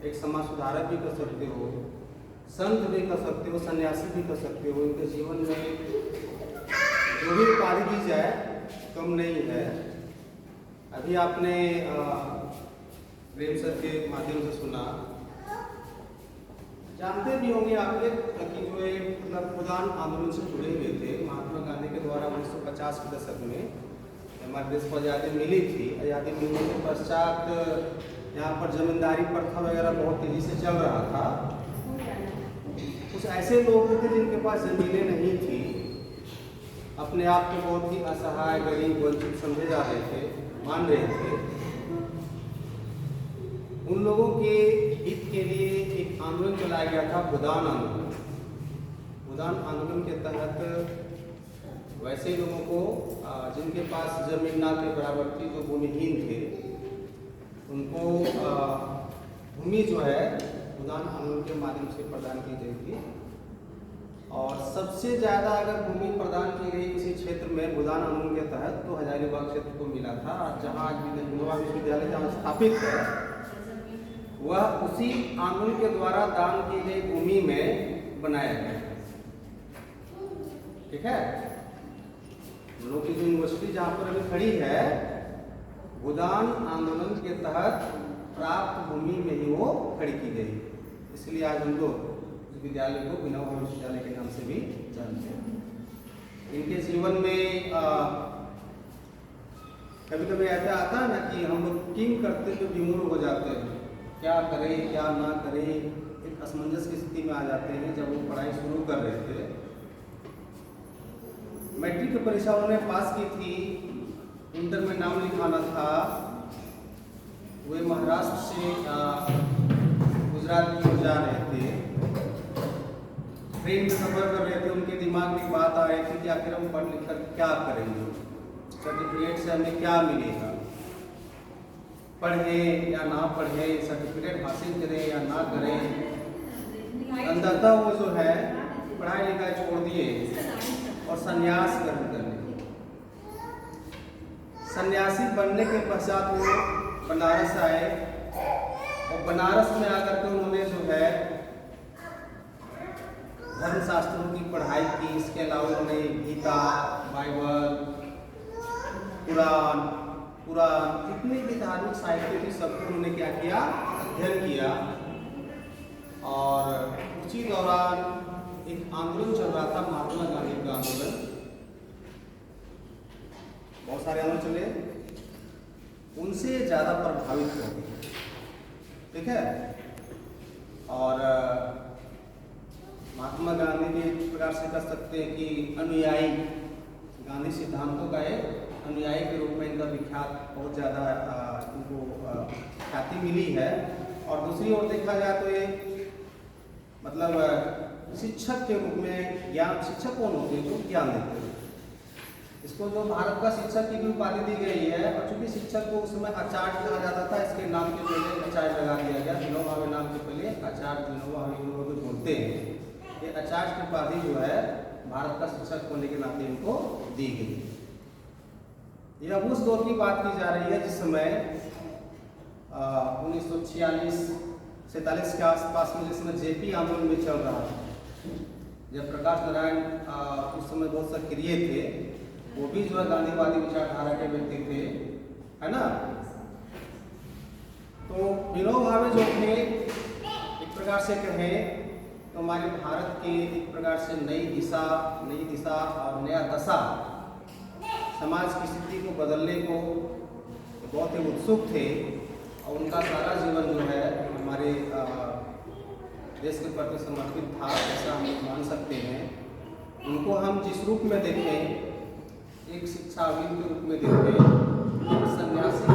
एक समाज सुधारक भी कर सकते हो, संत भी कर सकते हो, सन्यासी भी कर सकते हो। इनके जीवन में जो भी उपाधि दी जाए कम नहीं है। अभी आपने प्रेम सर के माध्यम से सुना, जानते भी होंगे आपके कि जो ये मतलब भूदान आंदोलन से जुड़े हुए थे। महात्मा गांधी के द्वारा 1950 के दशक में हमारे देश को आज़ादी मिली थी। आज़ादी मिलने के पश्चात यहाँ पर जमींदारी प्रथा वगैरह बहुत तेजी से चल रहा था। कुछ ऐसे लोग थे जिनके पास जमीनें नहीं थी, अपने आप को बहुत ही असहाय, गरीब, वंचित समझे जा रहे थे, मान रहे थे। उन लोगों के हित के लिए एक आंदोलन चलाया गया था, भूदान आंदोलन। भूदान आंदोलन के तहत वैसे लोगों को जिनके पास जमीन ना के बराबर थी, जो भूमिहीन थे, उनको भूमि जो है भूदान आंदोलन के माध्यम से प्रदान की गई थी। और सबसे ज़्यादा अगर भूमि प्रदान की गई किसी क्षेत्र में भूदान आंदोलन के तहत तो हजारीबाग क्षेत्र को मिला था। जहाँ विनोबा विश्वविद्यालय जहाँ स्थापित है, वह उसी आंदोलन के द्वारा दान की गई भूमि में बनाया गया। ठीक है, हम लोग की जो यूनिवर्सिटी जहाँ पर अभी खड़ी है, भूदान आंदोलन के तहत प्राप्त भूमि में ही वो खड़ी की गई। इसलिए आज हम लोग विद्यालय को विनोबा विश्वविद्यालय के नाम से भी जानते हैं। इनके जीवन में कभी कभी ऐसा आता है ना कि हम लोग किंग करते तो विमूढ़ हो जाते हैं, क्या करें क्या ना करें, एक असमंजस की स्थिति में आ जाते हैं। जब वो पढ़ाई शुरू कर रहे थे, मैट्रिक की परीक्षा उन्होंने पास की थी, इंटर में नाम लिखाना था। वे महाराष्ट्र से गुजरात की ओर जा रहे थे, ट्रेन में सफर कर रहे थे। उनके दिमाग में बात आ रही थी कि आखिर हम पढ़ लिख कर क्या करेंगे, सर्टिफिकेट से हमें क्या मिलेगा, पढ़ें या ना पढ़ें, सर्टिफिकेट हासिल करें या ना करें। अंततः वो जो है पढ़ाई लिखाई छोड़ दिए और संन्यास ग्रहण कर लिए। सन्यासी बनने के पश्चात वो बनारस आए और बनारस में आकर के उन्होंने जो है धर्मशास्त्रों की पढ़ाई की। इसके अलावा उन्होंने गीता, बाइबल, पुराण जितने भी धार्मिक साहित्य थी सबको उन्होंने क्या किया, अध्ययन किया। और उसी दौरान एक आंदोलन चल रहा था, महात्मा गांधी का आंदोलन। बहुत सारे आंदोलन चले, उनसे ज़्यादा प्रभावित हो गए। ठीक है, और महात्मा गांधी भी एक प्रकार से कह सकते हैं कि अनुयायी, गांधी सिद्धांतों का एक अनुयायी के रूप में इनका विख्यात बहुत ज़्यादा इनको ख्याति मिली है। और दूसरी ओर देखा जाए तो ये मतलब शिक्षक के रूप में, ज्ञान शिक्षक कौन होते हैं, जो ज्ञान देते हैं। इसको जो भारत का शिक्षक की भी उपाधि दी गई है। और चूंकि शिक्षक को उस समय आचार्य कहा जाता था, इसके नाम के पहले आचार्य लगा दिया गया। विनोबा भावे नाम के पहले आचार्य विनोबा भावे बोलते हैं। ये आचार्य की उपाधि जो है भारत का शिक्षक होने के नाते इनको दी गई। यह उस दौर की बात की जा रही है जिस समय 1946-47 के आसपास में, जिस समय जेपी आंदोलन में चल रहा था। जब प्रकाश नारायण उस समय बहुत सक्रिय थे, वो भी जो है गांधीवादी विचारधारा के व्यक्ति थे, है ना। तो विनोबा भावे जो थे, एक प्रकार से कहें तो हमारे भारत के एक प्रकार से नई दिशा और नया दशा, समाज की स्थिति को बदलने को बहुत ही उत्सुक थे। और उनका सारा जीवन जो है हमारे देश के प्रति समर्पित था, ऐसा हम मान सकते हैं। उनको हम जिस रूप में देखें, एक शिक्षाविद के रूप में देखें, एक सन्यासी